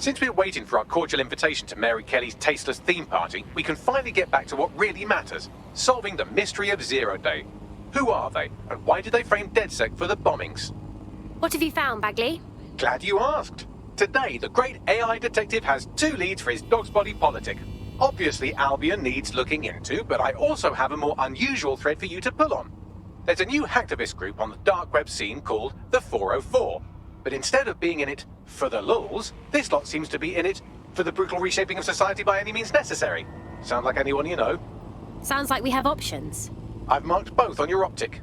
Since we're waiting for our cordial invitation to Mary Kelly's tasteless theme party, we can finally get back to what really matters, solving the mystery of Zero Day. Who are they, and why did they frame DedSec for the bombings? What have you found, Bagley? Glad you asked. Today, the great AI detective has 2 leads for his dog's body politic. Obviously, Albion needs looking into, but I also have a more unusual thread for you to pull on. There's a new hacktivist group on the dark web scene called the 404. But instead of being in it for the lulz, this lot seems to be in it for the brutal reshaping of society by any means necessary. Sound like anyone you know? Sounds like we have options. I've marked both on your optic.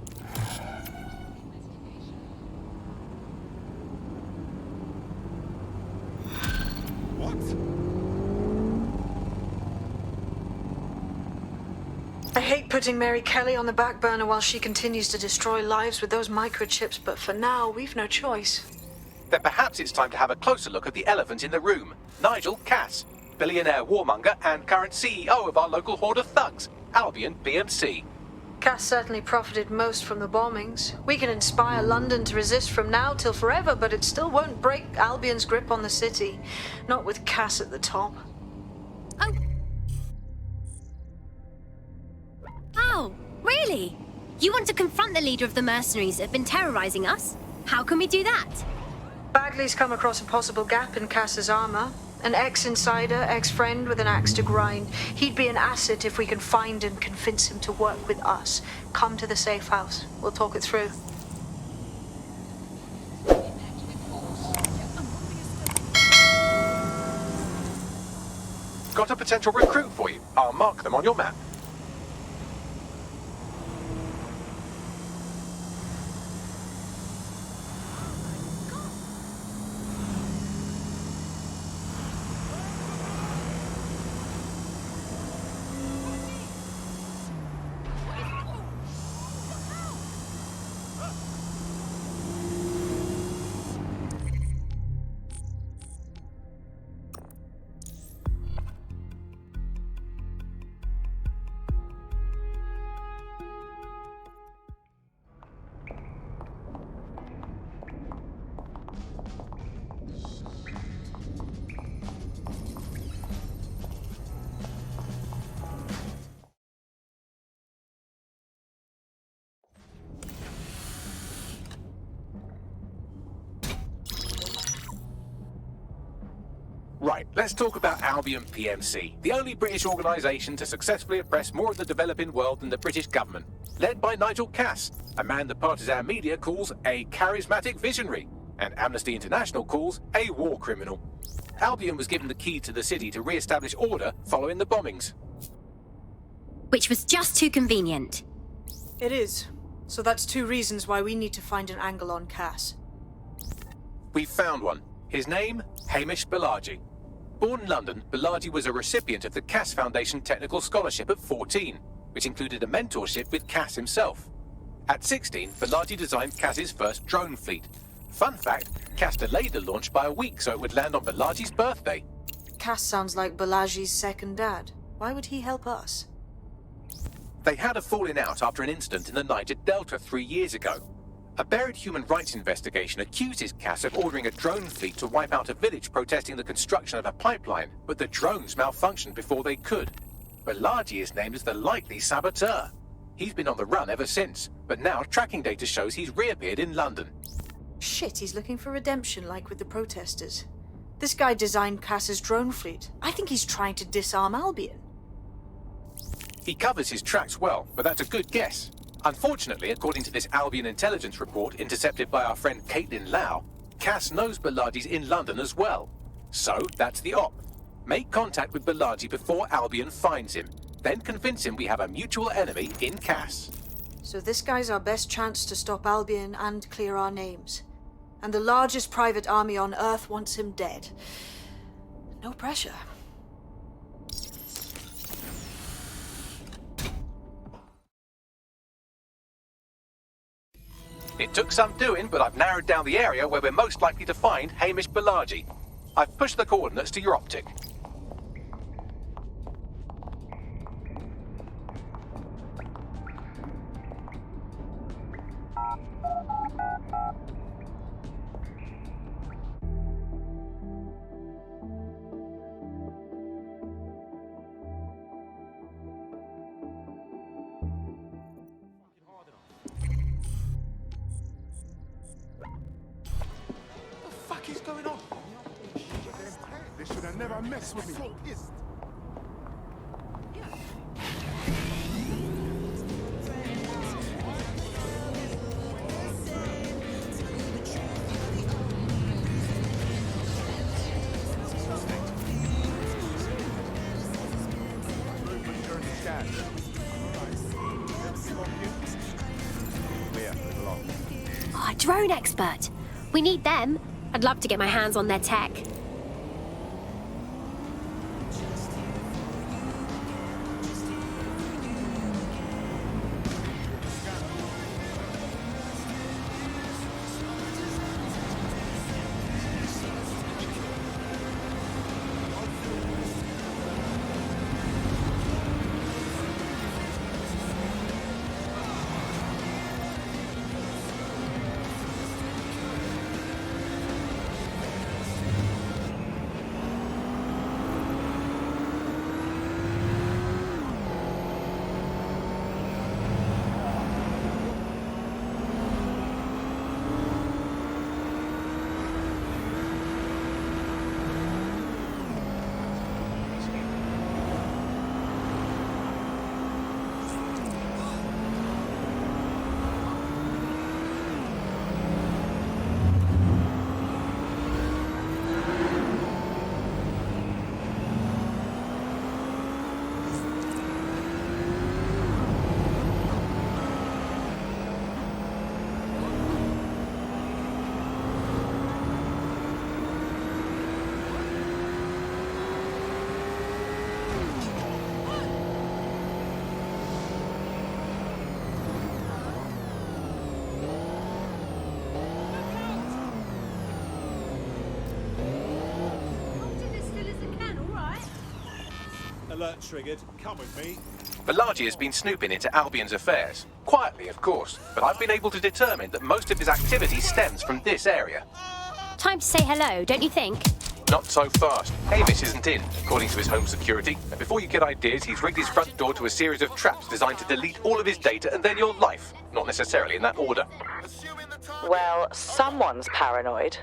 I hate putting Mary Kelly on the back burner while she continues to destroy lives with those microchips, but for now, we've no choice. Then perhaps it's time to have a closer look at the elephant in the room, Nigel Cass, billionaire warmonger and current CEO of our local horde of thugs, Albion PMC. Cass certainly profited most from the bombings. We can inspire London to resist from now till forever, but it still won't break Albion's grip on the city. Not with Cass at the top. Oh, really? You want to confront the leader of the mercenaries that have been terrorizing us? How can we do that? Bagley's come across a possible gap in Cass's armor. An ex-insider, ex-friend with an axe to grind. He'd be an asset if we can find and convince him to work with us. Come to the safe house. We'll talk it through. Got a potential recruit for you. I'll mark them on your map. Right, let's talk about Albion PMC, the only British organisation to successfully oppress more of the developing world than the British government. Led by Nigel Cass, a man the partisan media calls a charismatic visionary, and Amnesty International calls a war criminal. Albion was given the key to the city to re-establish order following the bombings. Which was just too convenient. It is. So that's 2 reasons why we need to find an angle on Cass. We've found one. His name, Hamish Balaji. Born in London, Balaji was a recipient of the Cass Foundation Technical Scholarship at 14, which included a mentorship with Cass himself. At 16, Balaji designed Cass's first drone fleet. Fun fact, Cass delayed the launch by a week so it would land on Balaji's birthday. Cass sounds like Balaji's second dad. Why would he help us? They had a falling out after an incident in the Niger Delta 3 years ago. A buried human rights investigation accuses Cass of ordering a drone fleet to wipe out a village protesting the construction of a pipeline, but the drones malfunctioned before they could. Balaji is named as the likely saboteur. He's been on the run ever since, but now tracking data shows he's reappeared in London. Shit, he's looking for redemption like with the protesters. This guy designed Cass's drone fleet. I think he's trying to disarm Albion. He covers his tracks well, but that's a good guess. Unfortunately, according to this Albion intelligence report intercepted by our friend Caitlin Lau, Cass knows Balaji's in London as well. So, that's the op. Make contact with Balaji before Albion finds him. Then convince him we have a mutual enemy in Cass. So this guy's our best chance to stop Albion and clear our names. And the largest private army on Earth wants him dead. No pressure. It took some doing, but I've narrowed down the area where we're most likely to find Hamish Balaji. I've pushed the coordinates to your optic. should have never messed with me. So pissed. Movement during the scan. Clear. Move along. Oh, a drone expert. We need them. I'd love to get my hands on their tech. Alert triggered. Come with me. Balaji has been snooping into Albion's affairs. Quietly, of course, but I've been able to determine that most of his activity stems from this area. Time to say hello, don't you think? Not so fast. Hamish isn't in, according to his home security. And before you get ideas, he's rigged his front door to a series of traps designed to delete all of his data and then your life. Not necessarily in that order. Well, someone's paranoid.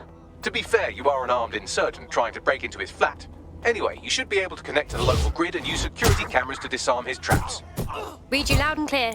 To be fair, you are an armed insurgent trying to break into his flat. Anyway, you should be able to connect to the local grid and use security cameras to disarm his traps. Read you loud and clear.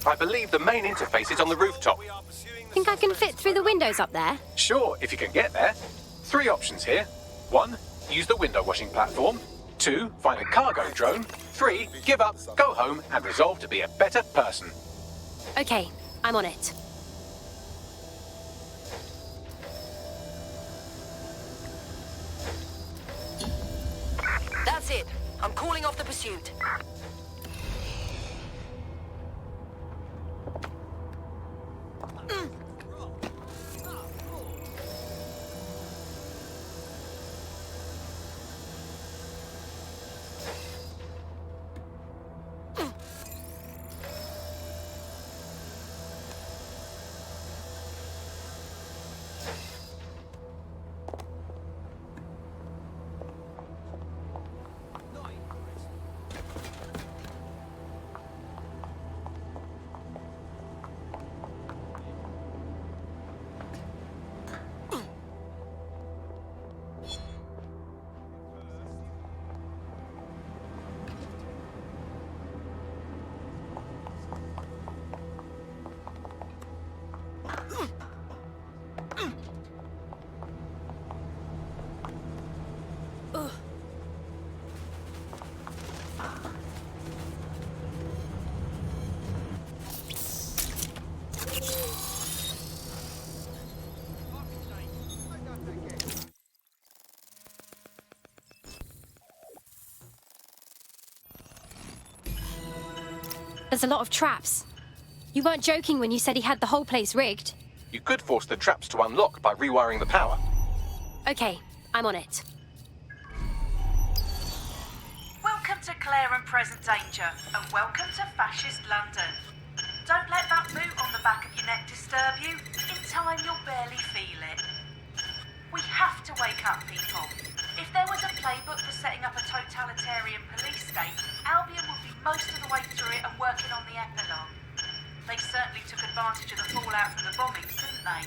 I believe the main interface is on the rooftop. Think I can fit through the windows up there? Sure, if you can get there. 3 options here. 1, use the window washing platform. 2, find a cargo drone. 3, give up, go home, and resolve to be a better person. Okay, I'm on it. That's it. I'm calling off the pursuit. There's a lot of traps. You weren't joking when you said he had the whole place rigged. You could force the traps to unlock by rewiring the power. Okay, I'm on it. and present danger, and welcome to fascist London. Don't let that boot on the back of your neck disturb you. In time, you'll barely feel it. We have to wake up, people. If there was a playbook for setting up a totalitarian police state, Albion would be most of the way through it and working on the epilogue. They certainly took advantage of the fallout from the bombings, didn't they?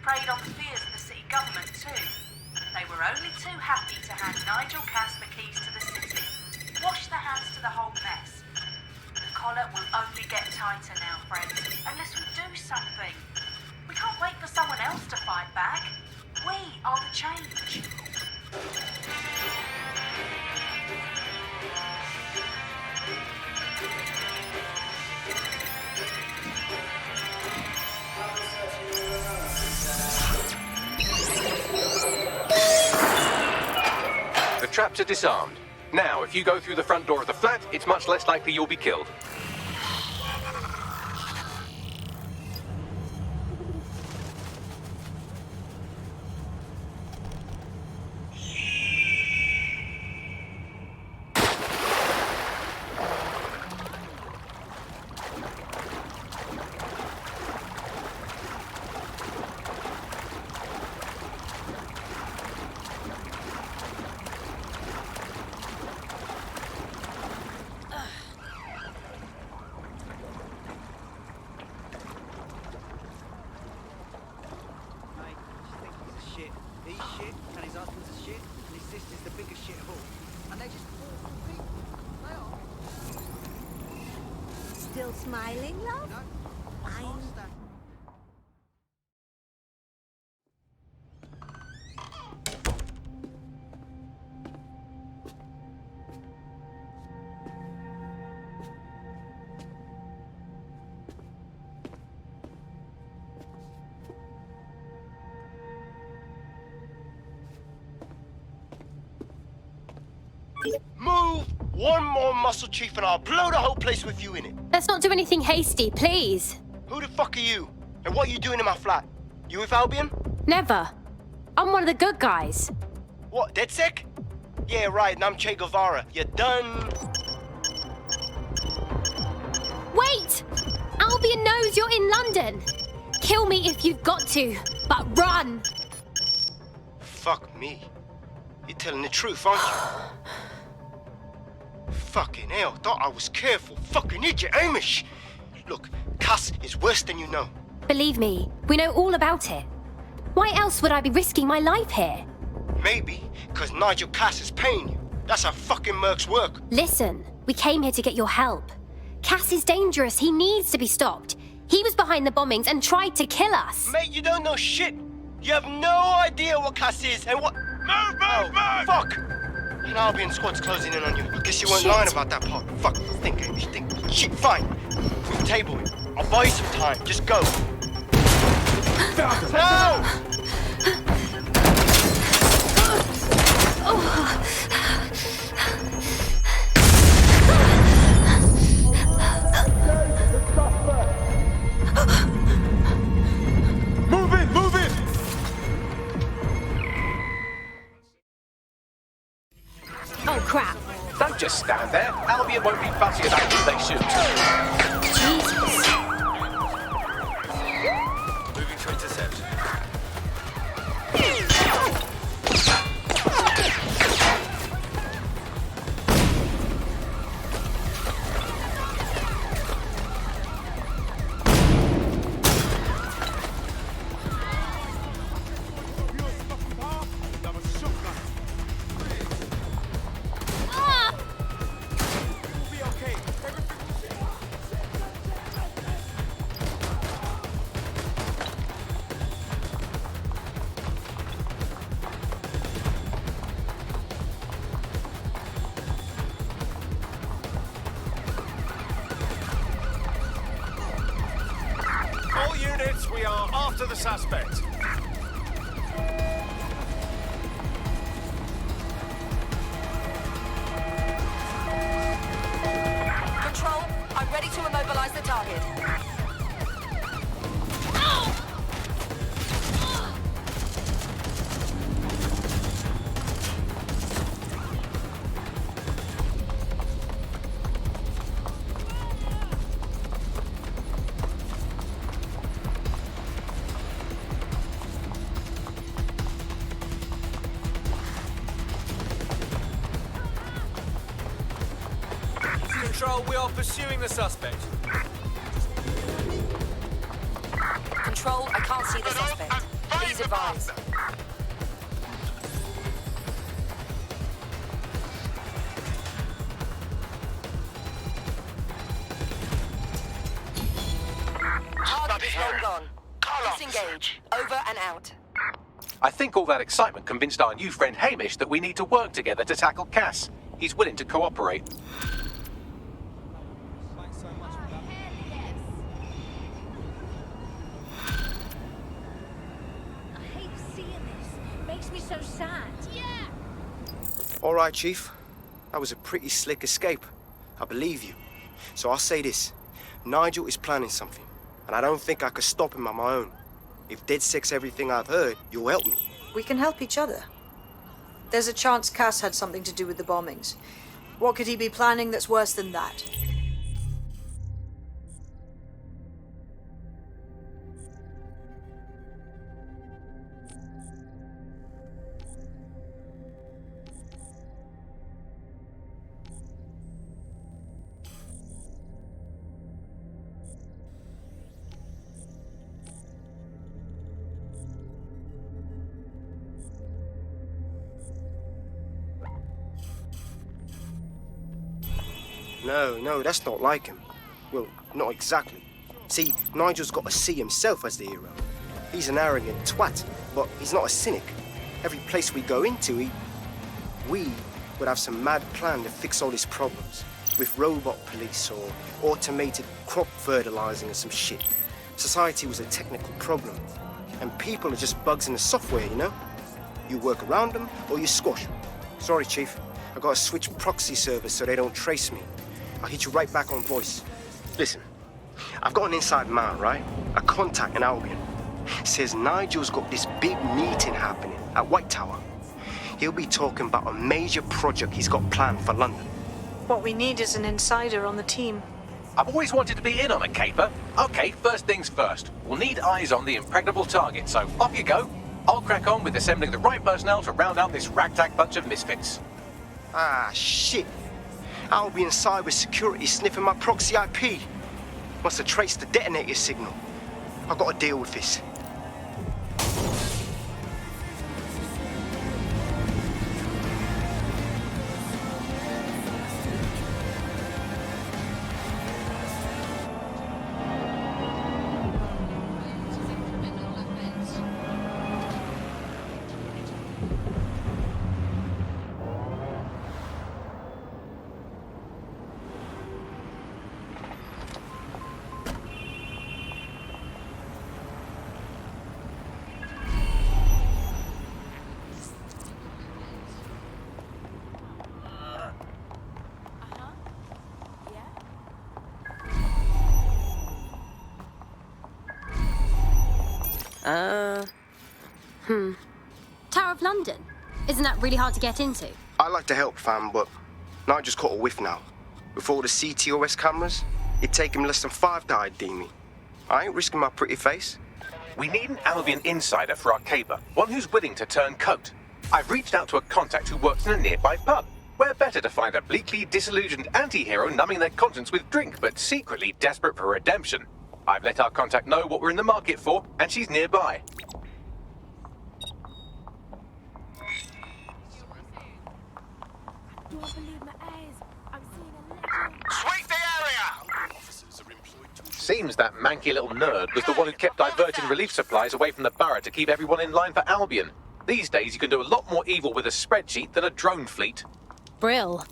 Preyed on the fears of the city government, too. They were only too happy to hand Nigel Cass the keys to the city. Wash their hands to the whole mess. The collar will only get tighter now, friends, unless we do something. We can't wait for someone else to fight back. We are the change. The traps are disarmed. Now, if you go through the front door of the flat, it's much less likely you'll be killed. Still smiling, love? Fine. Move one more muscle chief and I'll blow the whole place with you in it. Let's not do anything hasty, please. Who the fuck are you? And what are you doing in my flat? You with Albion? Never. I'm one of the good guys. What, DedSec? Yeah, right, and I'm Che Guevara. You done? Wait! Albion knows you're in London. Kill me if you've got to, but run! Fuck me. You're telling the truth, aren't you? Fucking hell, thought I was careful. Fucking idiot, Amish! Look, Cass is worse than you know. Believe me, we know all about it. Why else would I be risking my life here? Maybe, because Nigel Cass is paying you. That's how fucking mercs work. Listen, we came here to get your help. Cass is dangerous. He needs to be stopped. He was behind the bombings and tried to kill us. Mate, you don't know shit. You have no idea what Cass is and what... Move! Fuck! An Albion squad's closing in on you. I guess you weren't Shit. lying about that part. Fuck, think, Amish, think. Shit, fine. We'll table it. I'll buy you some time. Just go. No! Move it! Oh, crap. Don't just stand there. Albion won't be fussy about who they shoot. Jesus. Moving to intercept. All units, we are after the suspect. Control, I'm ready to immobilize the target. Control, we are pursuing the suspect. Control, I can't see the suspect. Please advise. Target is long gone. Disengage. Over and out. I think all that excitement convinced our new friend Hamish that we need to work together to tackle Cass. He's willing to cooperate. I hate seeing this. Makes me so sad. Yeah. All right, Chief. That was a pretty slick escape. I believe you. So I'll say this. Nigel is planning something, and I don't think I could stop him on my own. If DedSec's everything I've heard, you'll help me. We can help each other. There's a chance Cass had something to do with the bombings. What could he be planning that's worse than that? No, that's not like him. Well, not exactly. See, Nigel's got to see himself as the hero. He's an arrogant twat, but he's not a cynic. Every place we go into, we would have some mad plan to fix all his problems. With robot police or automated crop fertilizing or some shit. Society was a technical problem. And people are just bugs in the software, you know? You work around them or you squash them. Sorry, Chief. I gotta switch proxy servers so they don't trace me. I'll hit you right back on voice. Listen, I've got an inside man, right? A contact in Albion. Says Nigel's got this big meeting happening at White Tower. He'll be talking about a major project he's got planned for London. What we need is an insider on the team. I've always wanted to be in on a caper. Okay, first things first. We'll need eyes on the impregnable target, so off you go. I'll crack on with assembling the right personnel to round out this ragtag bunch of misfits. Ah, shit. Albion cyber security sniffing my proxy IP. Must have traced the detonator signal. I've got to deal with this. Tower of London? Isn't that really hard to get into? I like to help, fam, but Nigel's caught a whiff now. With all the CTOS cameras, it'd take him less than 5 to ID me. I ain't risking my pretty face. We need an Albion insider for our caper, one who's willing to turn coat. I've reached out to a contact who works in a nearby pub. Where better to find a bleakly disillusioned anti-hero numbing their conscience with drink, but secretly desperate for redemption. I've let our contact know what we're in the market for, and she's nearby. Do I believe my eyes? I'm seeing a legend. Sweep the area! Seems that manky little nerd was the one who kept diverting relief supplies away from the borough to keep everyone in line for Albion. These days you can do a lot more evil with a spreadsheet than a drone fleet. Brill.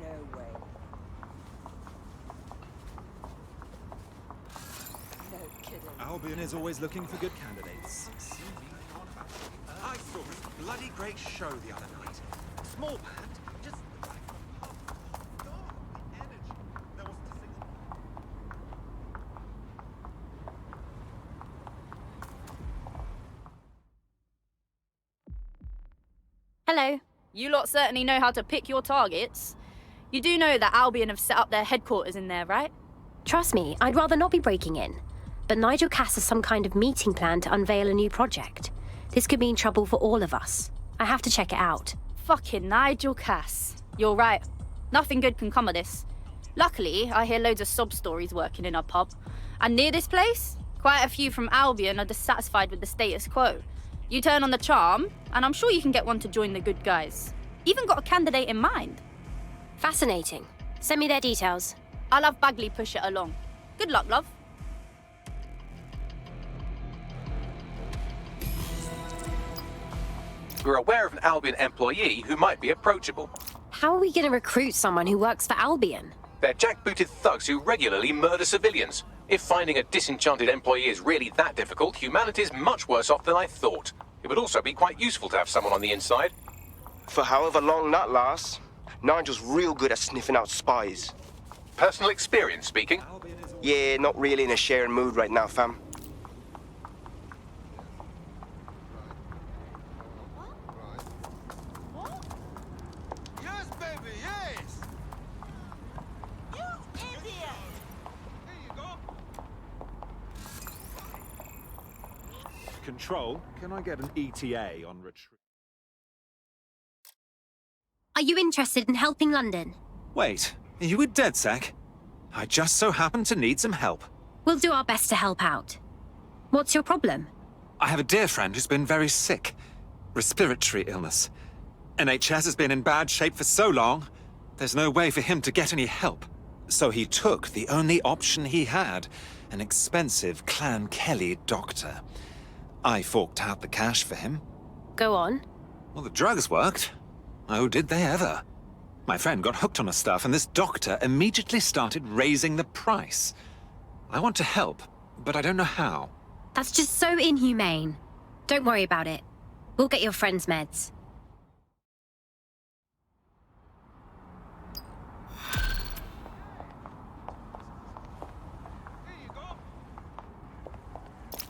No way. No kidding. Albion is always looking for good candidates. I saw a bloody great show the other night. Small band, just the energy there was to sing. Hello. You lot certainly know how to pick your targets. You do know that Albion have set up their headquarters in there, right? Trust me, I'd rather not be breaking in. But Nigel Cass has some kind of meeting plan to unveil a new project. This could mean trouble for all of us. I have to check it out. Fucking Nigel Cass. You're right. Nothing good can come of this. Luckily, I hear loads of sob stories working in our pub. And near this place, quite a few from Albion are dissatisfied with the status quo. You turn on the charm, and I'm sure you can get one to join the good guys. Even got a candidate in mind. Fascinating. Send me their details. I'll have Bagley push it along. Good luck, love. We're aware of an Albion employee who might be approachable. How are we going to recruit someone who works for Albion? They're jackbooted thugs who regularly murder civilians. If finding a disenchanted employee is really that difficult, humanity's much worse off than I thought. It would also be quite useful to have someone on the inside. For however long that lasts, Nigel's real good at sniffing out spies. Personal experience speaking. Yeah, not really in a sharing mood right now, fam. Yes, baby, yes! You idiot! Here you go. Control, can I get an ETA on retreat? Are you interested in helping London? Wait, are you with DedSec? I just so happen to need some help. We'll do our best to help out. What's your problem? I have a dear friend who's been very sick. Respiratory illness. NHS has been in bad shape for so long, there's no way for him to get any help. So he took the only option he had, an expensive Clan Kelly doctor. I forked out the cash for him. Go on. Well, the drugs worked. Oh, did they ever? My friend got hooked on the stuff, and this doctor immediately started raising the price. I want to help, but I don't know how. That's just so inhumane. Don't worry about it. We'll get your friend's meds.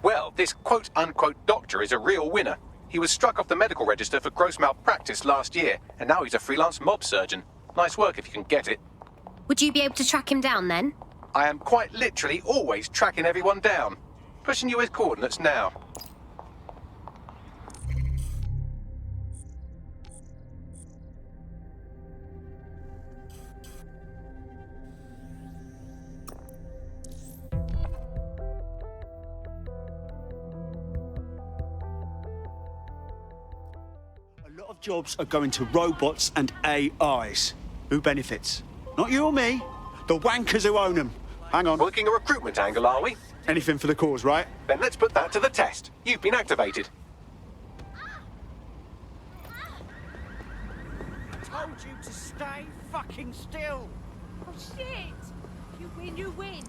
Well, this quote-unquote doctor is a real winner. He was struck off the medical register for gross malpractice last year, and now he's a freelance mob surgeon. Nice work if you can get it. Would you be able to track him down then? I am quite literally always tracking everyone down. Pushing you his coordinates now. A lot of jobs are going to robots and AIs. Who benefits? Not you or me. The wankers who own them. Hang on. Working a recruitment angle, are we? Anything for the cause, right? Then let's put that to the test. You've been activated. Told you to stay fucking still. Oh shit! You win, you win.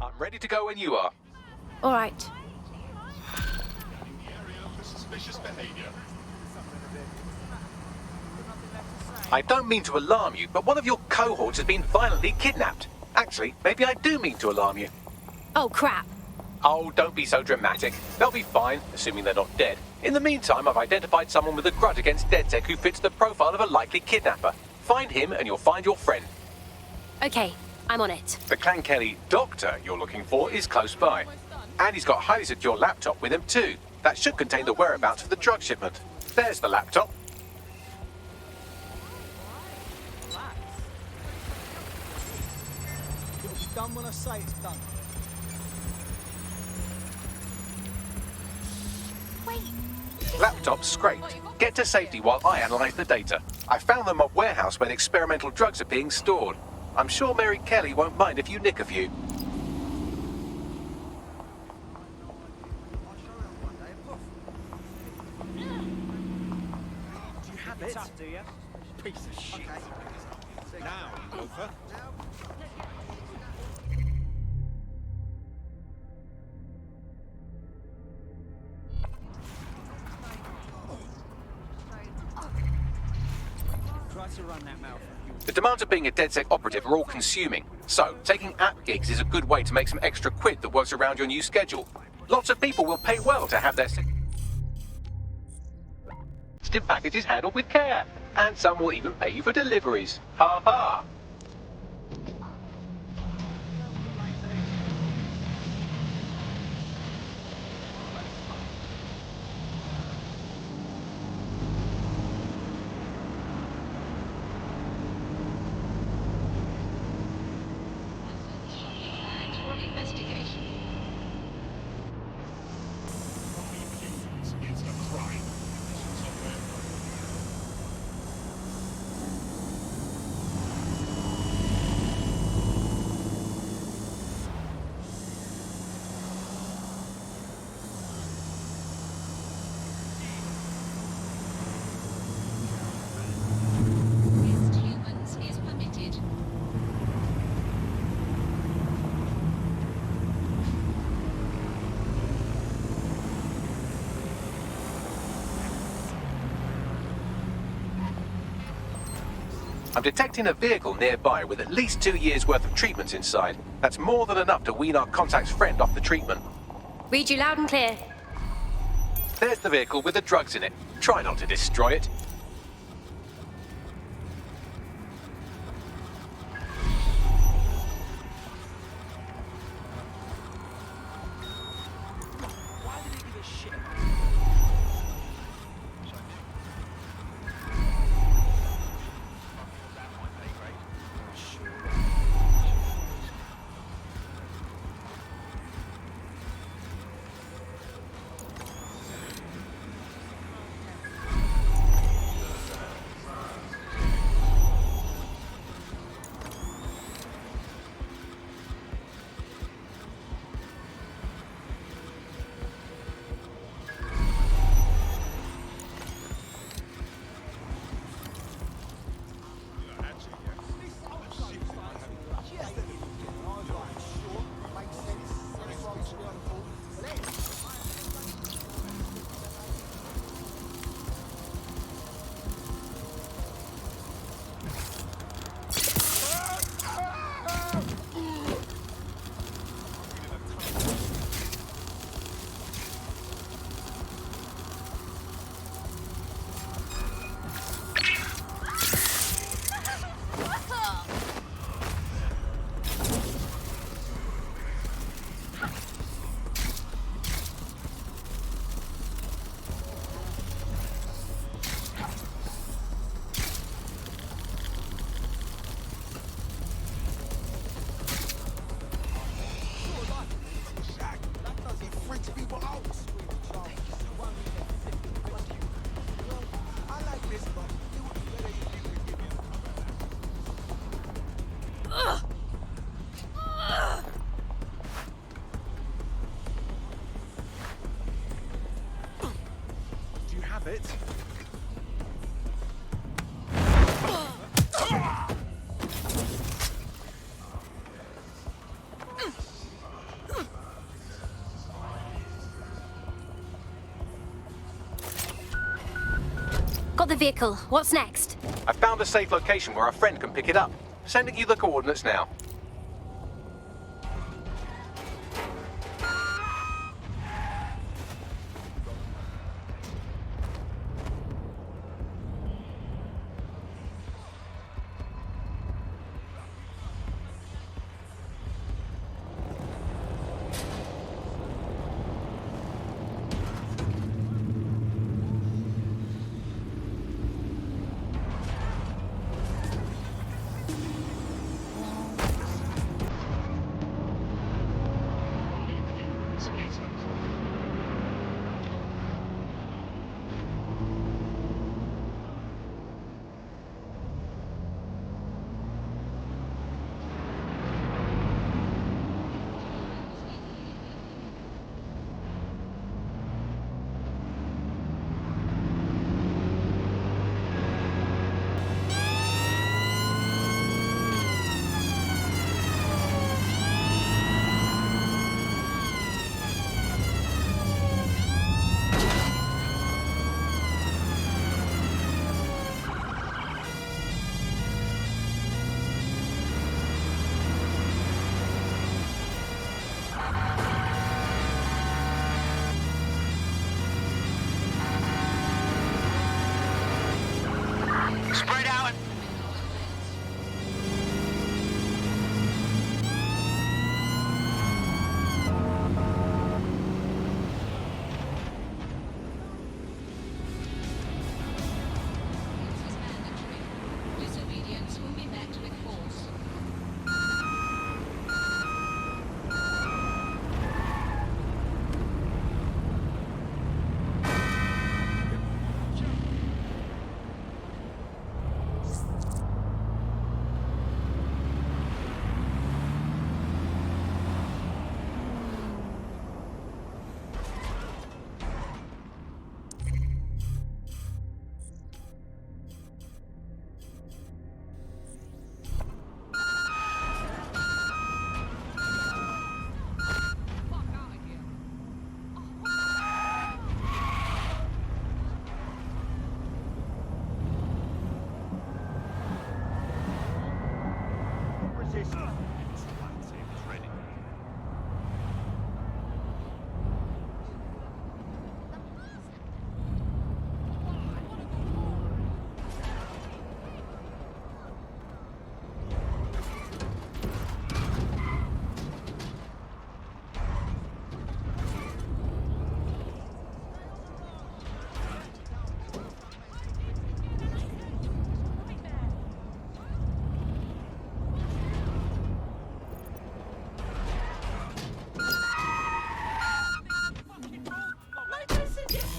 I'm ready to go when you are. All right. I don't mean to alarm you, but one of your cohorts has been violently kidnapped. Actually, maybe I do mean to alarm you. Oh, crap. Oh, don't be so dramatic. They'll be fine, assuming they're not dead. In the meantime, I've identified someone with a grudge against DedSec who fits the profile of a likely kidnapper. Find him and you'll find your friend. Okay, I'm on it. The Clan Kelly doctor you're looking for is close by. And he's got a highly secure laptop with him too. That should contain the whereabouts of the drug shipment. There's the laptop. It'll be done when I say it's done. Laptop's scraped. Get to safety while I analyse the data. I found the mob warehouse where the experimental drugs are being stored. I'm sure Mary Kelly won't mind if you nick a few. Do you have it? Up, do you? Piece of shit. Okay. Now, loafer. to run that mouth. The demands of being a DedSec operative are all consuming, so taking app gigs is a good way to make some extra quid that works around your new schedule. Lots of people will pay well to have their stim packages handled with care, and some will even pay you for deliveries. Ha ha! I'm detecting a vehicle nearby with at least 2 years' worth of treatments inside. That's more than enough to wean our contact's friend off the treatment. Read you loud and clear. There's the vehicle with the drugs in it. Try not to destroy it. It. Got the vehicle. What's next? I found a safe location where our friend can pick it up. Sending you the coordinates now.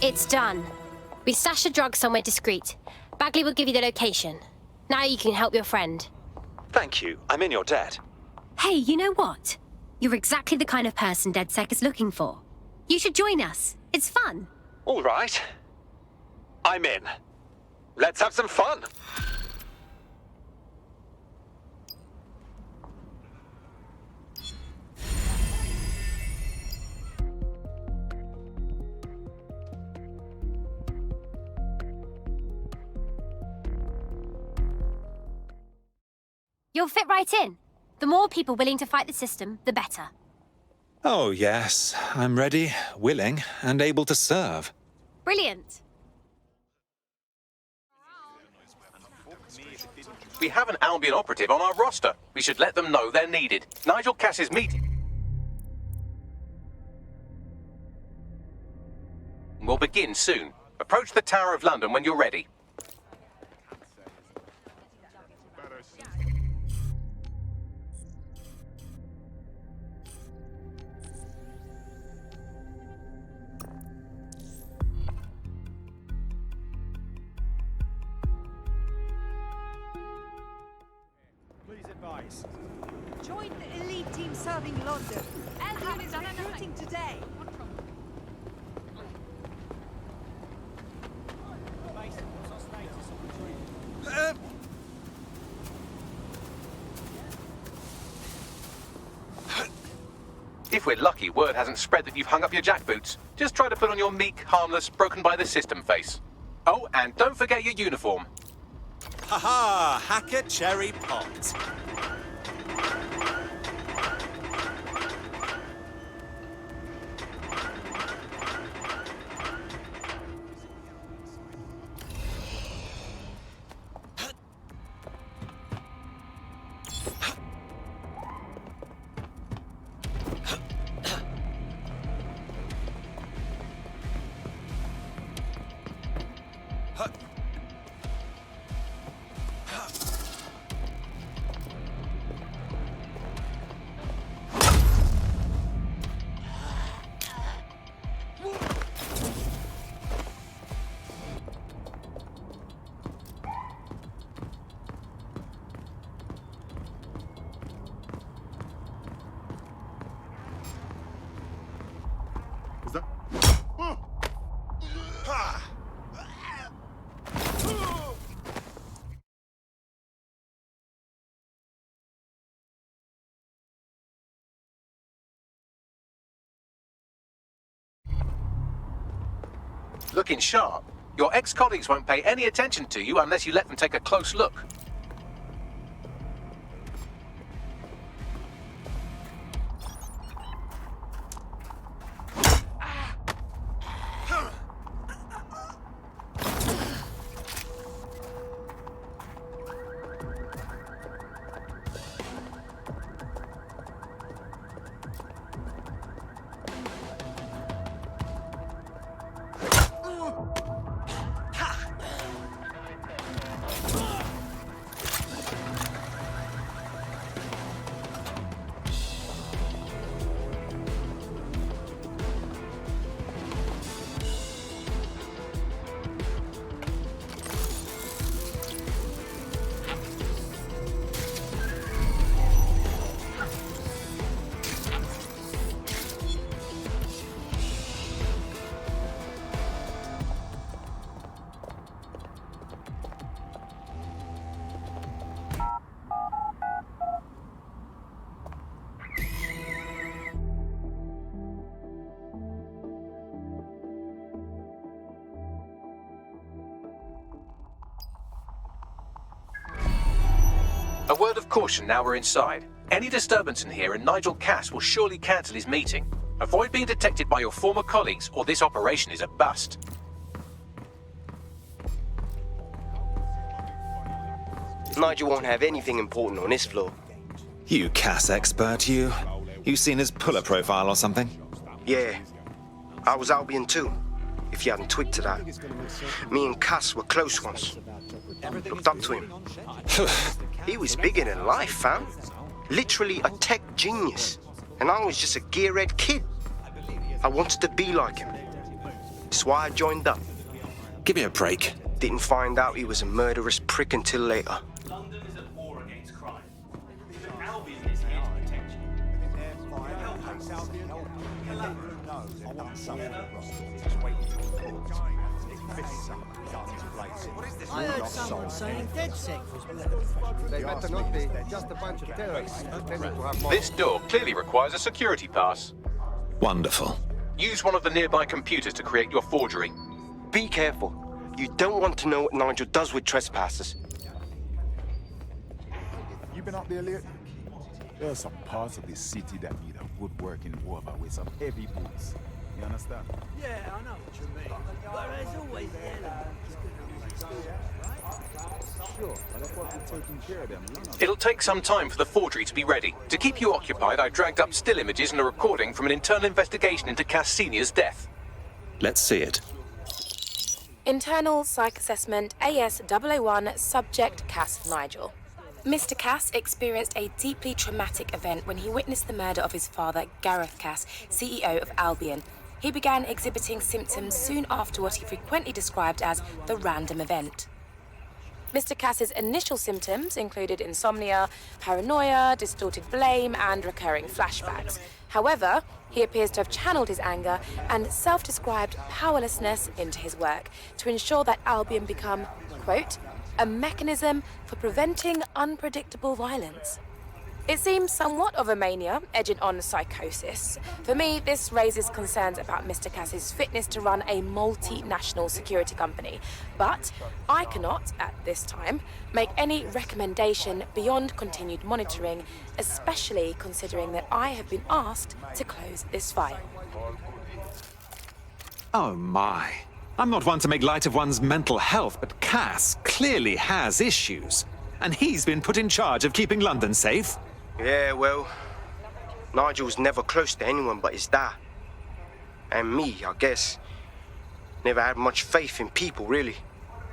It's done. We stashed the drugs somewhere discreet. Bagley will give you the location. Now you can help your friend. Thank you. I'm in your debt. Hey, you know what? You're exactly the kind of person DedSec is looking for. You should join us. It's fun. All right. I'm in. Let's have some fun. You'll fit right in. The more people willing to fight the system, the better. Oh, yes. I'm ready, willing, and able to serve. Brilliant. We have an Albion operative on our roster. We should let them know they're needed. Nigel Cass's meeting will begin soon. Approach the Tower of London when you're ready. Join the elite team serving London. Albion is recruiting today. If we're lucky, word hasn't spread that you've hung up your jackboots. Just try to put on your meek, harmless, broken-by-the-system face. Oh, and don't forget your uniform. Ha-ha! Hacker cherry popped. Looking sharp. Your ex-colleagues won't pay any attention to you unless you let them take a close look. A word of caution now we're inside. Any disturbance in here and Nigel Cass will surely cancel his meeting. Avoid being detected by your former colleagues or this operation is a bust. Nigel won't have anything important on this floor. You Cass expert, you. You seen his puller profile or something? Yeah. I was Albion too, if you hadn't twigged to that. Me and Cass were close once. Looked up to him. He was bigger than life, fam. Literally a tech genius. And I was just a gearhead kid. I wanted to be like him. That's why I joined up. Give me a break. Didn't find out he was a murderous prick until later. London is at war against crime. Albion is here to protect I heard someone saying DedSec was murdered. They better not be. They're just a bunch of terrorists pretending to have more. This door clearly requires a security pass. Wonderful. Use one of the nearby computers to create your forgery. Be careful. You don't want to know what Nigel does with trespassers. You been up there lately? There are some parts of the city that need a woodworking over with some heavy boots. You understand? Yeah, I know what you mean. But there's always the element. Sure, but I thought we'd taken care of them long ago. It'll take some time for the forgery to be ready. To keep you occupied, I dragged up still images and a recording from an internal investigation into Cass Sr.'s death. Let's see it. Internal Psych Assessment AS001 Subject Cass Nigel. Mr. Cass experienced a deeply traumatic event when he witnessed the murder of his father, Gareth Cass, CEO of Albion. He began exhibiting symptoms soon after what he frequently described as the random event. Mr. Cass's initial symptoms included insomnia, paranoia, distorted blame, and recurring flashbacks. However, he appears to have channeled his anger and self-described powerlessness into his work to ensure that Albion become, quote, a mechanism for preventing unpredictable violence. It seems somewhat of a mania, edging on psychosis. For me, this raises concerns about Mr. Cass's fitness to run a multinational security company. But I cannot, at this time, make any recommendation beyond continued monitoring, especially considering that I have been asked to close this file. Oh my. I'm not one to make light of one's mental health, but Cass clearly has issues. And he's been put in charge of keeping London safe. Yeah, well, Nigel's never close to anyone but his dad. And me, I guess. Never had much faith in people, really.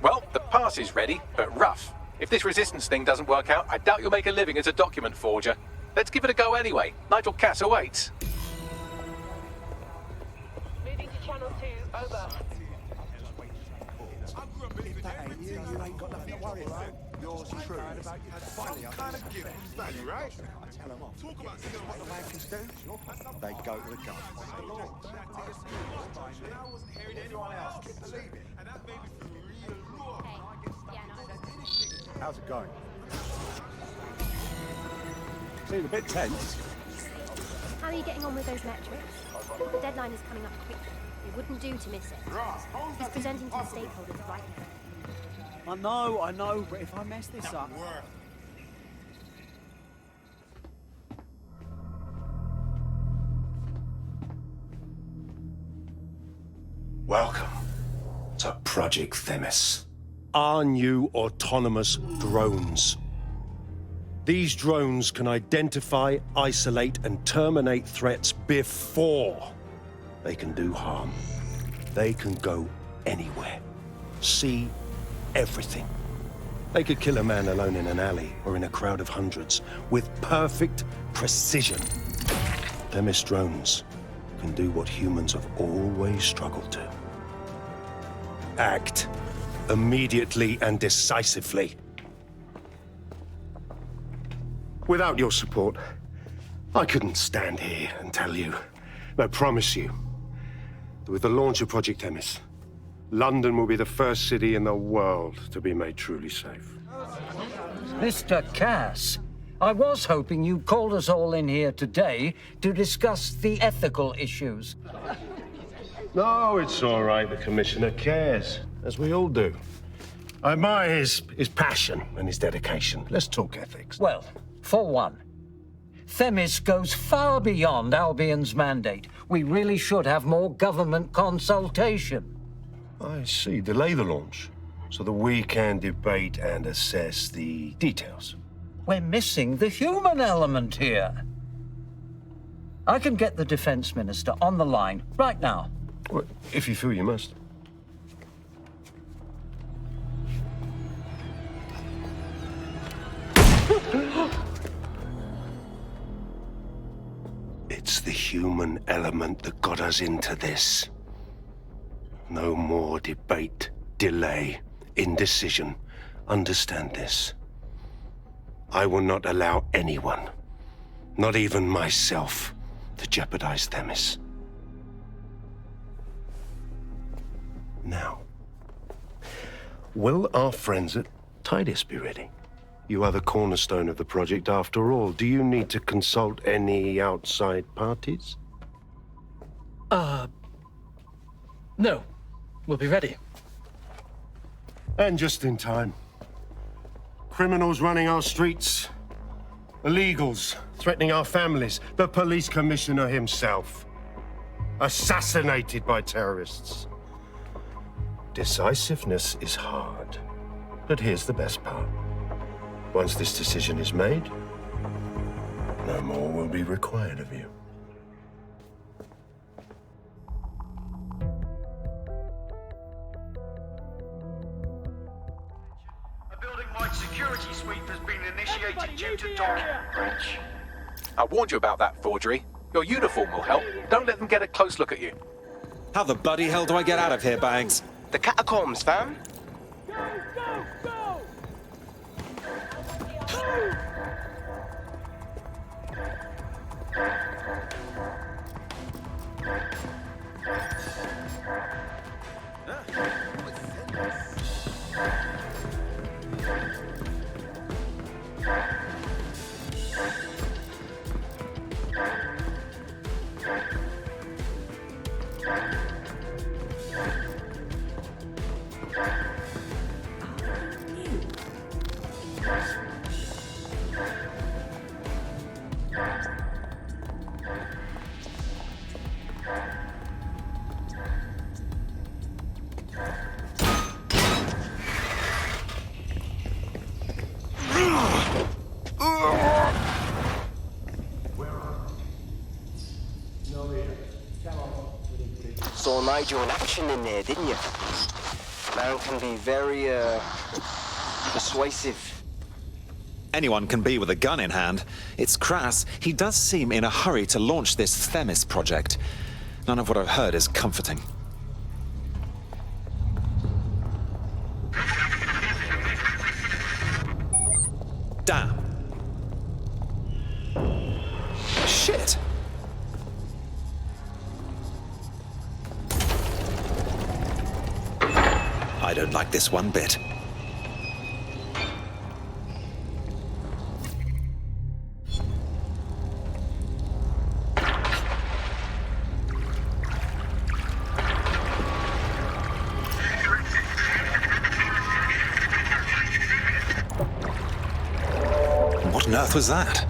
Well, the pass is ready, but rough. If this resistance thing doesn't work out, I doubt you'll make a living as a document forger. Let's give it a go anyway. Nigel Cass awaits. Moving to channel 2, over. You ain't got nothing to worry about. Yours true. Finally, I'm kind of gift from value, right? I tell them off. Talk about what the wankers do. They go to the gun. How's it going? Seems a bit tense. How are you getting on with those metrics? The deadline is coming up quickly. It wouldn't do to miss it. He's presenting to the stakeholders right now. I know, but if I mess this up... Welcome to Project Themis. Our new autonomous drones. These drones can identify, isolate, and terminate threats before they can do harm. They can go anywhere, see everything. They could kill a man alone in an alley or in a crowd of hundreds with perfect precision. Themis drones can do what humans have always struggled to. Act immediately and decisively. Without your support, I couldn't stand here and tell you, I promise you, that with the launch of Project Themis, London will be the first city in the world to be made truly safe. Mr. Cass, I was hoping you called us all in here today to discuss the ethical issues. No, it's all right. The Commissioner cares, as we all do. I admire his passion and his dedication. Let's talk ethics. Well, for one, Themis goes far beyond Albion's mandate. We really should have more government consultation. I see. Delay the launch so that we can debate and assess the details. We're missing the human element here. I can get the Defense Minister on the line right now. Well, if you feel you must. It's the human element that got us into this. No more debate, delay, indecision. Understand this. I will not allow anyone, not even myself, to jeopardize Themis. Now, will our friends at Titus be ready? You are the cornerstone of the project after all. Do you need to consult any outside parties? No. We'll be ready. And just in time. Criminals running our streets. Illegals threatening our families. The police commissioner himself. Assassinated by terrorists. Decisiveness is hard. But here's the best part. Once this decision is made, no more will be required of you. A building-wide security sweep has been initiated due to document breach. I warned you about that forgery. Your uniform will help. Don't let them get a close look at you. How the bloody hell do I get out of here, Bangs? The catacombs, fam. Saw Nigel in action in there, didn't you? Man can be very, persuasive. Anyone can be with a gun in hand. It's crass. He does seem in a hurry to launch this Themis project. None of what I've heard is comforting. Damn. Shit. I don't like this one bit. What on earth was that?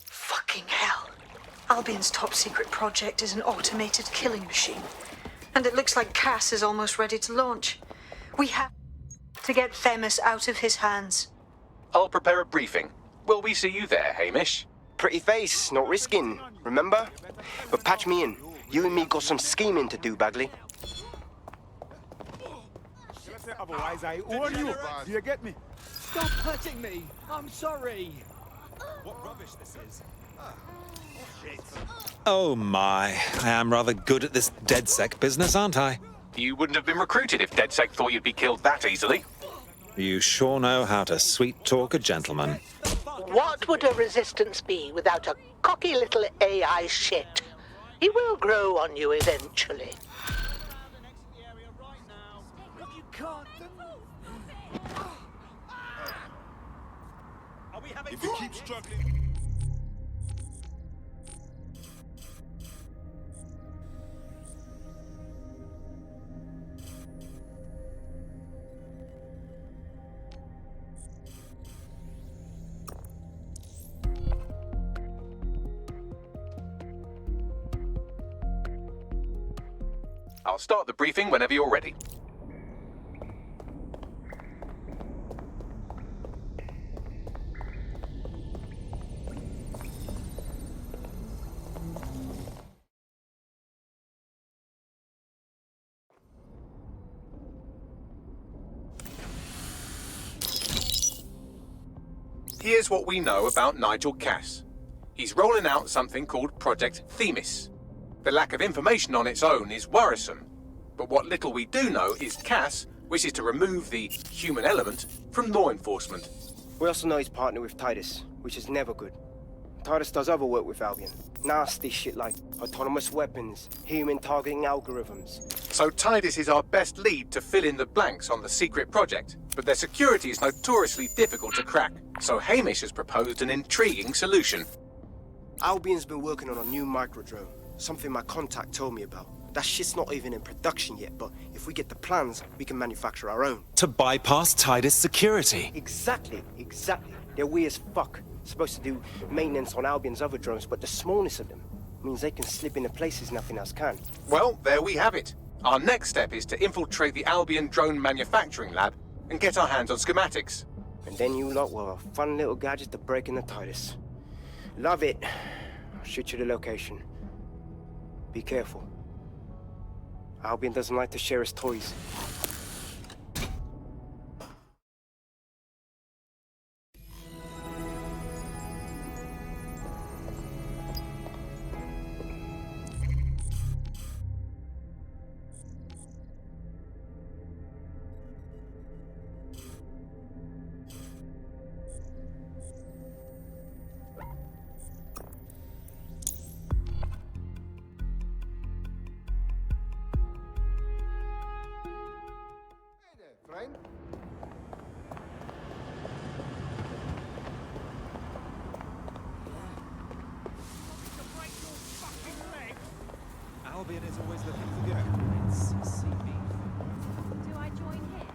Fucking hell. Albion's top secret project is an automated killing machine. And it looks like Cass is almost ready to launch. We have to get Themis out of his hands. I'll prepare a briefing. Will we see you there, Hamish? Pretty face, not risking, remember? But patch me in. You and me got some scheming to do, Bagley. Otherwise, I warn you. Do you get me? Stop hurting me. I'm sorry. What rubbish this is. Shit. Oh my, I am rather good at this DedSec business, aren't I? You wouldn't have been recruited if DedSec thought you'd be killed that easily. You sure know how to sweet-talk a gentleman. What would a resistance be without a cocky little AI shit? He will grow on you eventually. If you keep struggling... I'll start the briefing whenever you're ready. Here's what we know about Nigel Cass. He's rolling out something called Project Themis. The lack of information on its own is worrisome, but what little we do know is Cass wishes to remove the human element from law enforcement. We also know he's partnered with Titus, which is never good. Titus does other work with Albion. Nasty shit like autonomous weapons, human targeting algorithms. So Titus is our best lead to fill in the blanks on the secret project, but their security is notoriously difficult to crack. So Hamish has proposed an intriguing solution. Albion's been working on a new microdrone, something my contact told me about. That shit's not even in production yet, but if we get the plans, we can manufacture our own. To bypass Titus security. Exactly. They're weird as fuck. Supposed to do maintenance on Albion's other drones, but the smallness of them means they can slip into places nothing else can. Well, there we have it. Our next step is to infiltrate the Albion drone manufacturing lab and get our hands on schematics. And then you lot will have a fun little gadget to break in the Titus. Love it. I'll shoot you the location. Be careful. Albion doesn't like to share his toys. Friend? Albion is always looking for good. It's CB. Do I join him?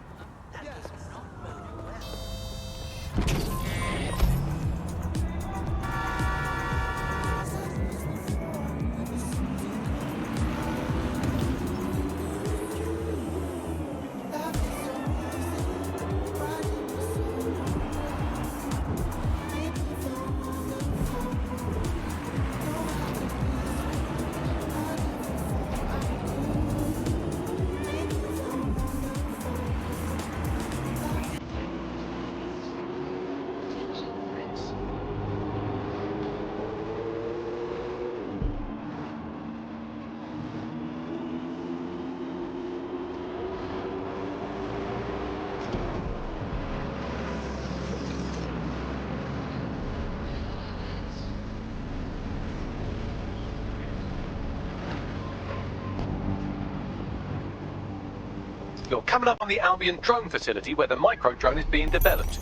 You're coming up on the Albion drone facility where the micro-drone is being developed.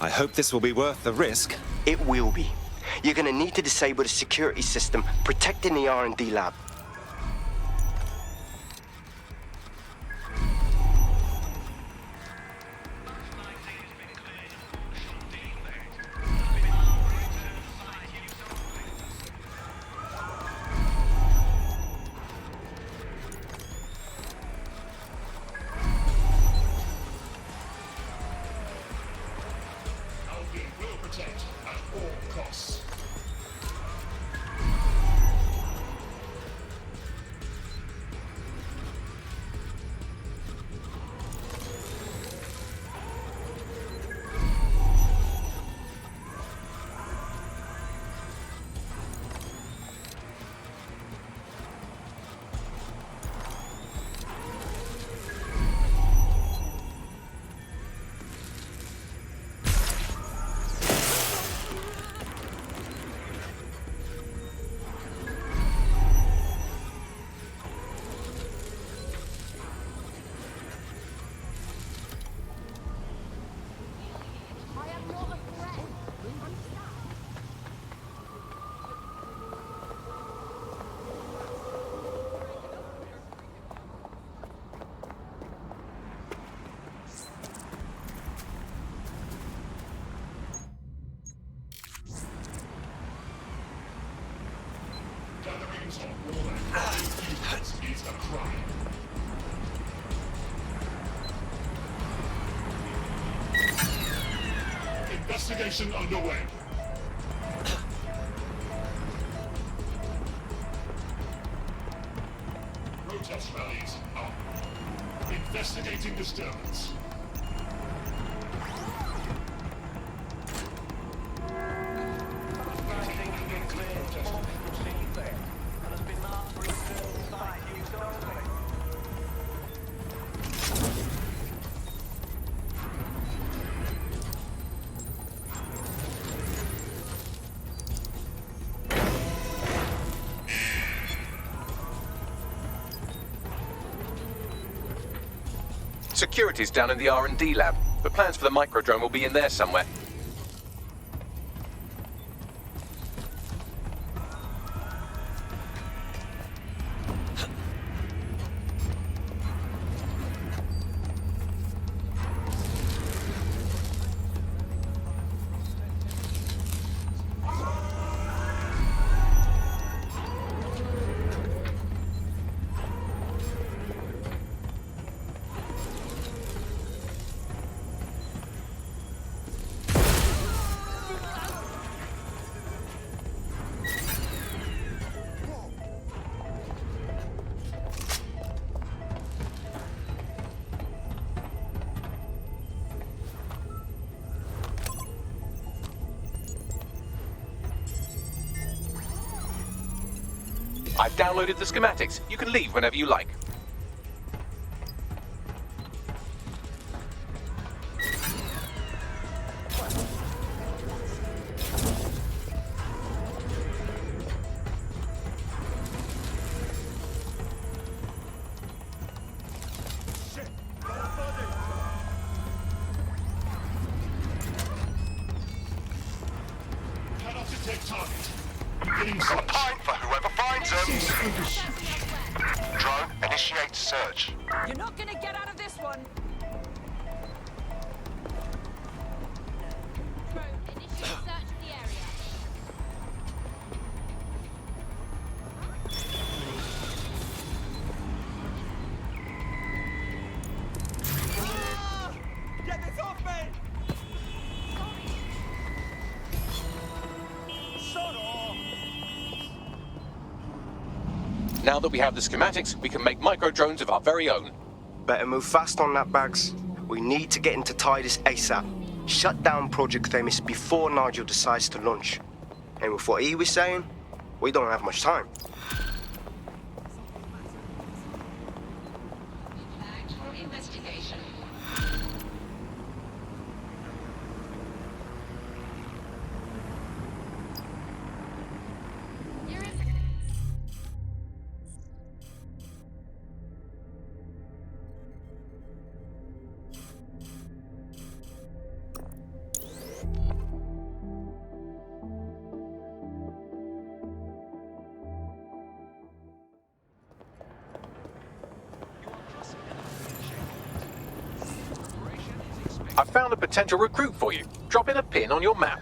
I hope this will be worth the risk. It will be. You're gonna need to disable the security system protecting the R&D lab. It's a crime. Investigation underway. Protest rallies up. Investigating disturbance. Security's down in the R&D lab, but plans for the microdrone will be in there somewhere. I've downloaded the schematics. You can leave whenever you like. Got a pint for whoever finds them. Drone, initiate search. You're not gonna get out of this one. Get this off me! Now that we have the schematics, we can make microdrones of our very own. Better move fast on that, Bags. We need to get into Titus ASAP. Shut down Project Themis before Nigel decides to launch. And with what he was saying, we don't have much time. I've found a potential recruit for you. Drop in a pin on your map.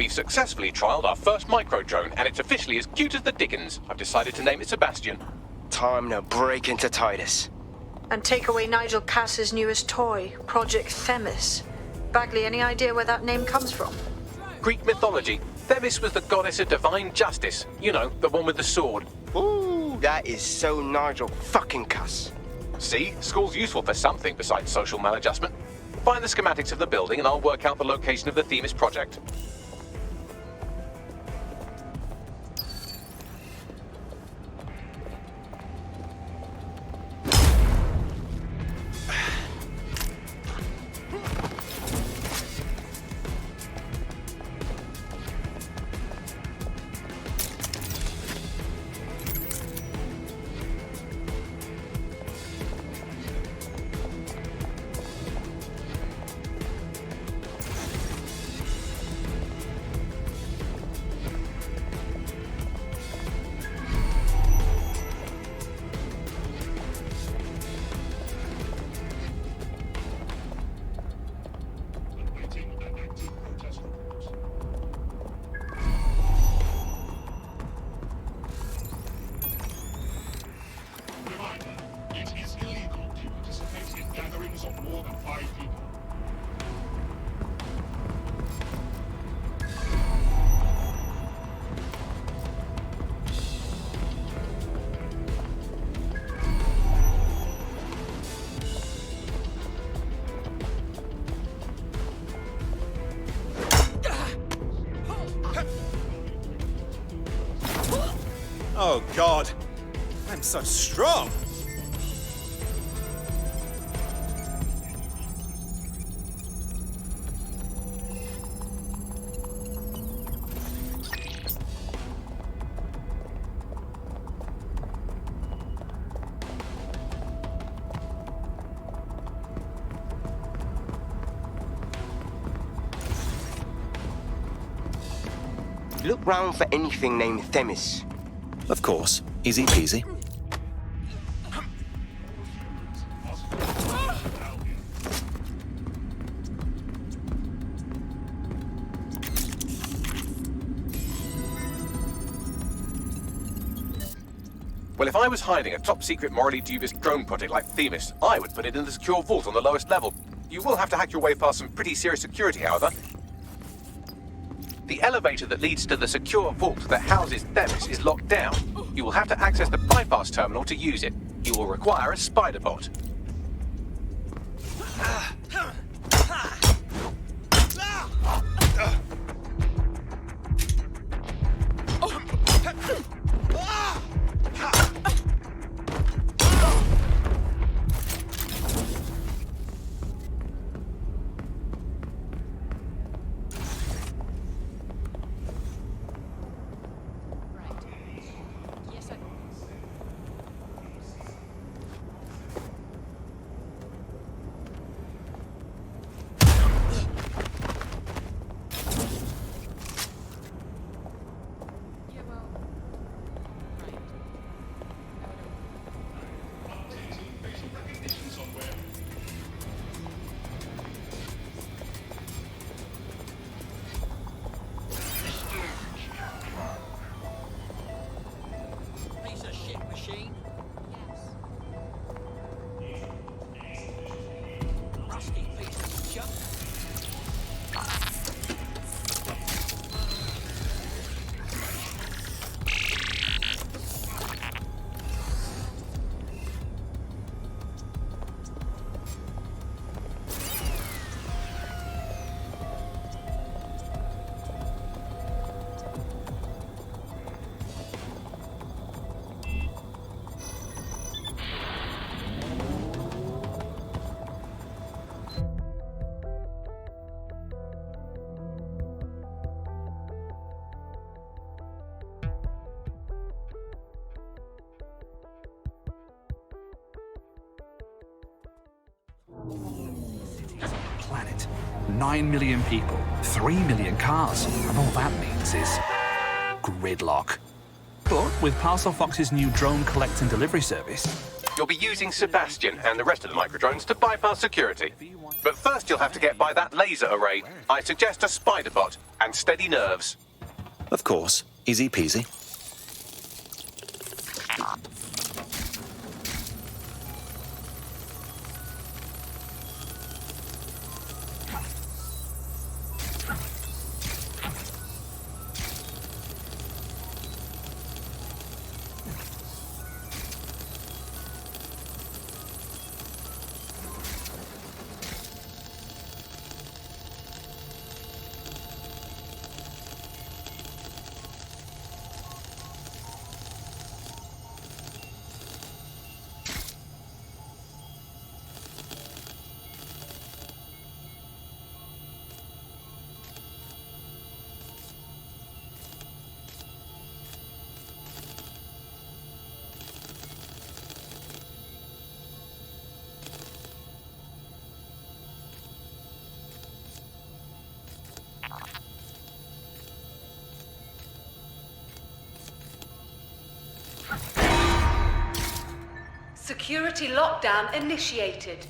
We've successfully trialed our first microdrone, and it's officially as cute as the dickens. I've decided to name it Sebastian. Time to break into Titus. And take away Nigel Cass's newest toy, Project Themis. Bagley, any idea where that name comes from? Greek mythology. Themis was the goddess of divine justice. You know, the one with the sword. Ooh, that is so Nigel fucking Cass. See? School's useful for something besides social maladjustment. Find the schematics of the building and I'll work out the location of the Themis project. Oh, God. I'm so strong. Look round for anything named Themis. Of course. Easy peasy. Well, if I was hiding a top-secret, morally dubious drone project like Themis, I would put it in the secure vault on the lowest level. You will have to hack your way past some pretty serious security, however. The elevator that leads to the secure vault that houses Themis is locked down. You will have to access the bypass terminal to use it. You will require a spider bot. Planet. 9 million people, 3 million cars, and all that means is gridlock. But with Parcel Fox's new drone collect and delivery service, You'll be using Sebastian and the rest of the microdrones to bypass security. But first you'll have to get by that laser array. I suggest a spider bot and steady nerves. Of course. Easy peasy. Security lockdown initiated.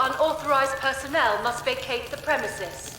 unauthorized personnel must vacate the premises.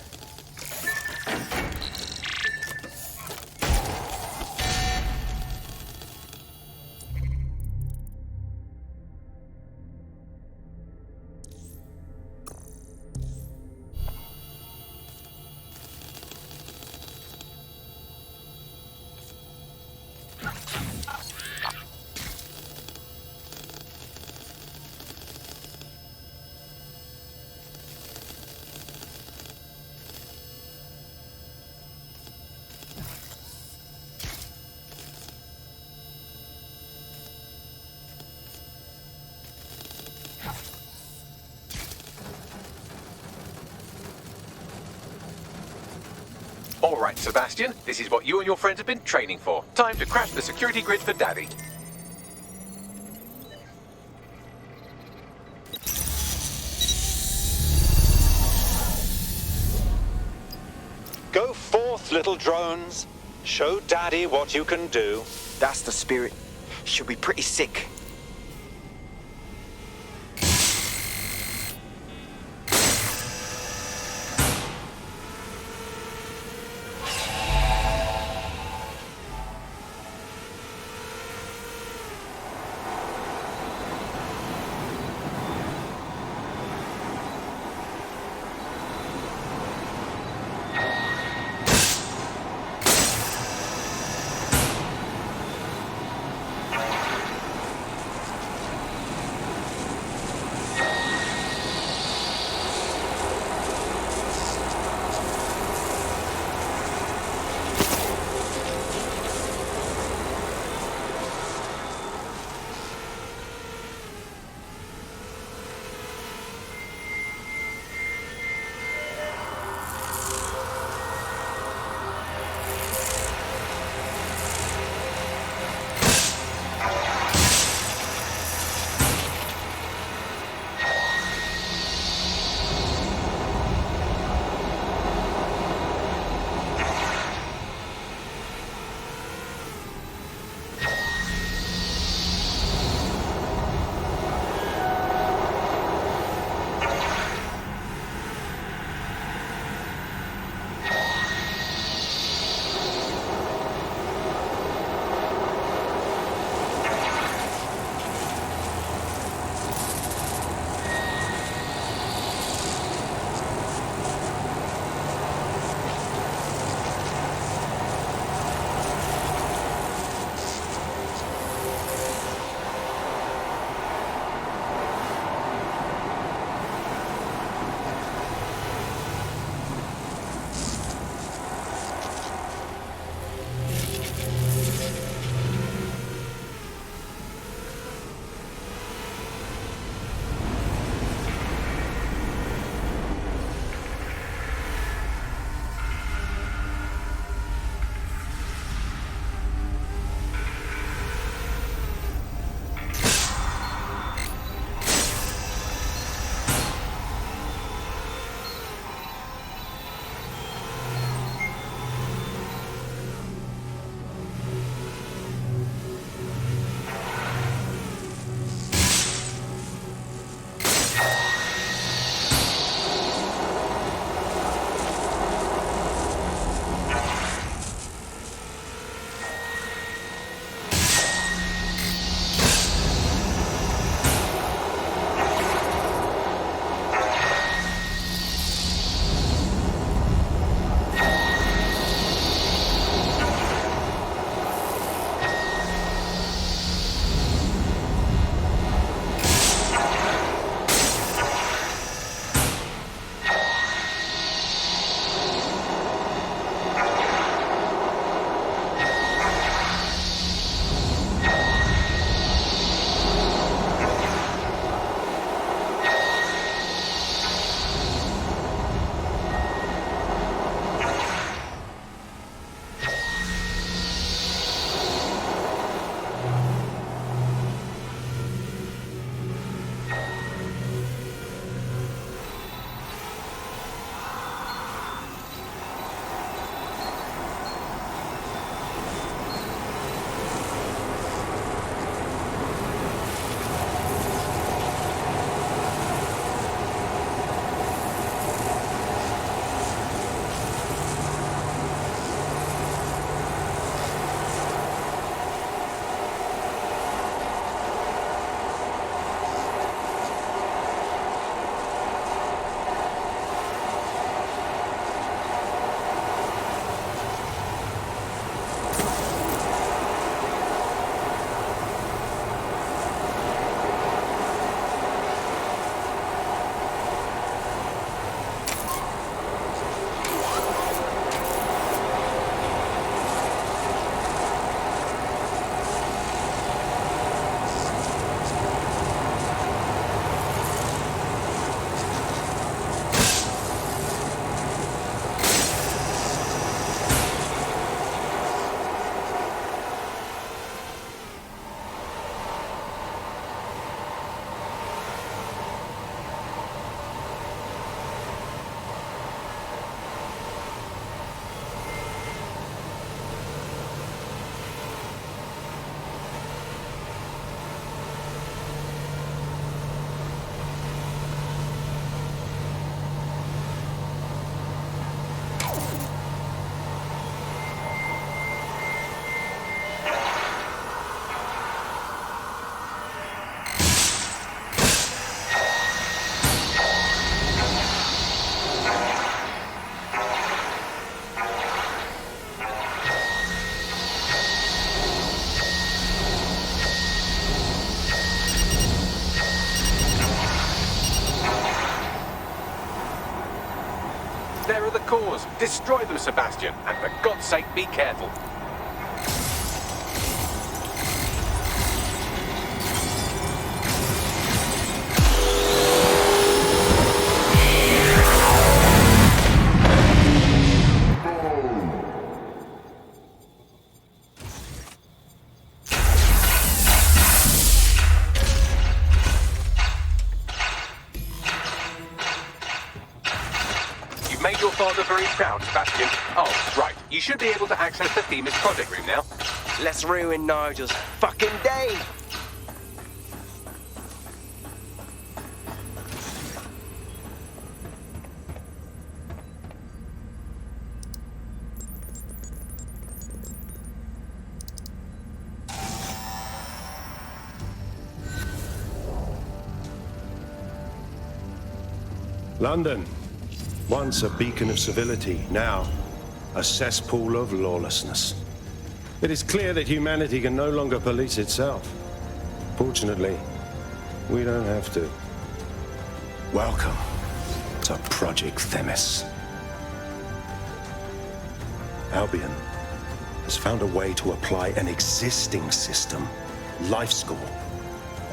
All right, Sebastian, this is what you and your friends have been training for. Time to crash the security grid for Daddy. Go forth, little drones. Show Daddy what you can do. That's the spirit. She'll be pretty sick. yours. Destroy them, Sebastian, and for God's sake, be careful. Made your father very proud, Sebastian. Oh, right. You should be able to access the Themis project room now. Let's ruin Nigel's fucking day. London. Once a beacon of civility, now a cesspool of lawlessness. It is clear that humanity can no longer police itself. Fortunately, we don't have to. Welcome to Project Themis. Albion has found a way to apply an existing system, LifeScore,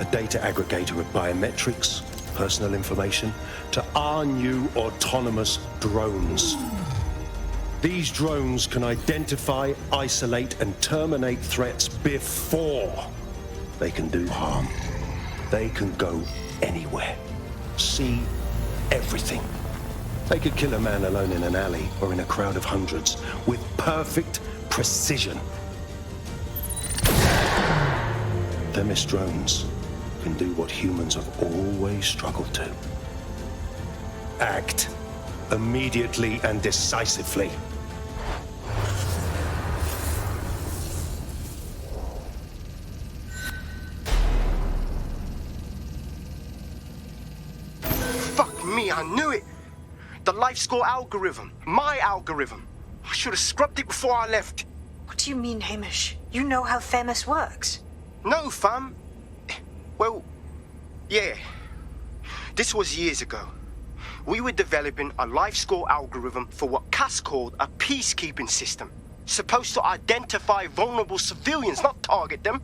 a data aggregator of biometrics, personal information, to our new autonomous drones. These drones can identify, isolate, and terminate threats before they can do harm. They can go anywhere, see everything. They could kill a man alone in an alley or in a crowd of hundreds with perfect precision. Themis drones can do what humans have always struggled to. Act immediately and decisively. Fuck me, I knew it! The LifeScore algorithm. My algorithm. I should have scrubbed it before I left. What do you mean, Hamish? You know how Themis works. No, fam. Well, yeah. This was years ago. We were developing a LifeScore algorithm for what Cass called a peacekeeping system. Supposed to identify vulnerable civilians, not target them.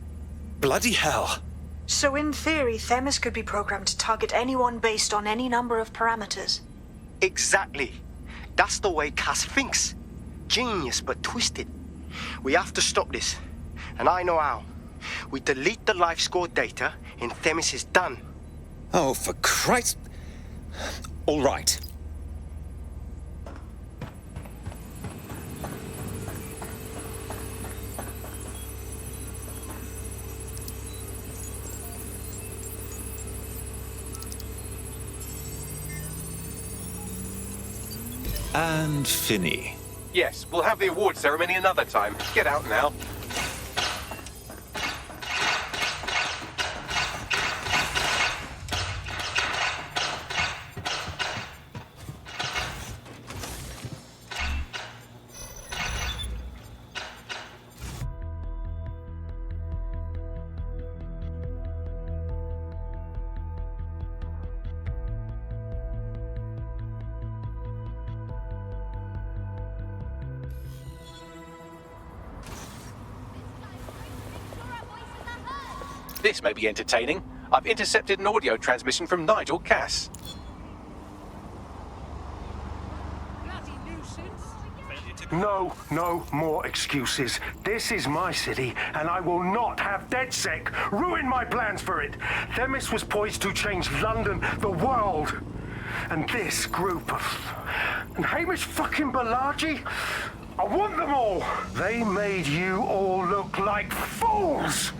Bloody hell. So in theory, Themis could be programmed to target anyone based on any number of parameters. Exactly. That's the way Cass thinks. Genius, but twisted. We have to stop this. And I know how. We delete the LifeScore data, and Themis is done. Oh, for Christ. All right. And Finney. Yes, we'll have the award ceremony another time. Get out now. This may be entertaining. I've intercepted an audio transmission from Nigel Cass. No more excuses. This is my city, and I will not have DedSec ruin my plans for it. Themis was poised to change London, the world. And this group of... And Hamish fucking Balaji? I want them all. They made you all look like fools.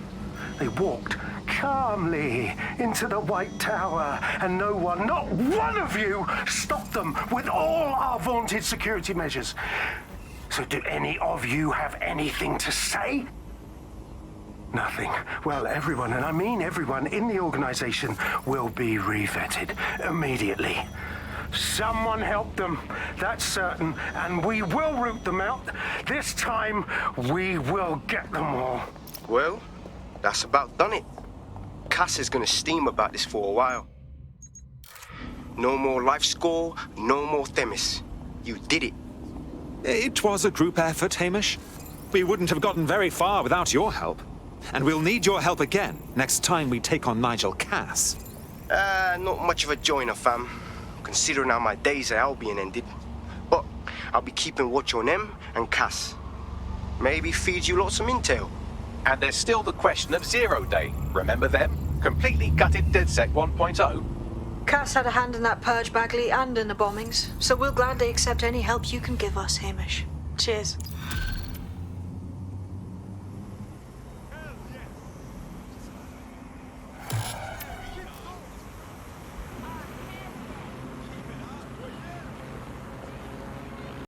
They walked calmly into the White Tower, and no one, not one of you, stopped them with all our vaunted security measures. So do any of you have anything to say? Nothing. Well, everyone, and I mean everyone in the organization, will be re-vetted immediately. Someone help them, that's certain, and we will root them out. This time, we will get them all. Well, that's about done it. Cass is gonna steam about this for a while. No more LifeScore, no more Themis. You did it. It was a group effort, Hamish. We wouldn't have gotten very far without your help. And we'll need your help again next time we take on Nigel Cass. Not much of a joiner, fam. Considering how my days at Albion ended. But I'll be keeping watch on them and Cass. Maybe feed you lots of intel. And there's still the question of Zero Day. Remember them? Completely gutted DedSec 1.0. Cass had a hand in that purge, Bagley, and in the bombings, so we'll gladly accept any help you can give us, Hamish. Cheers.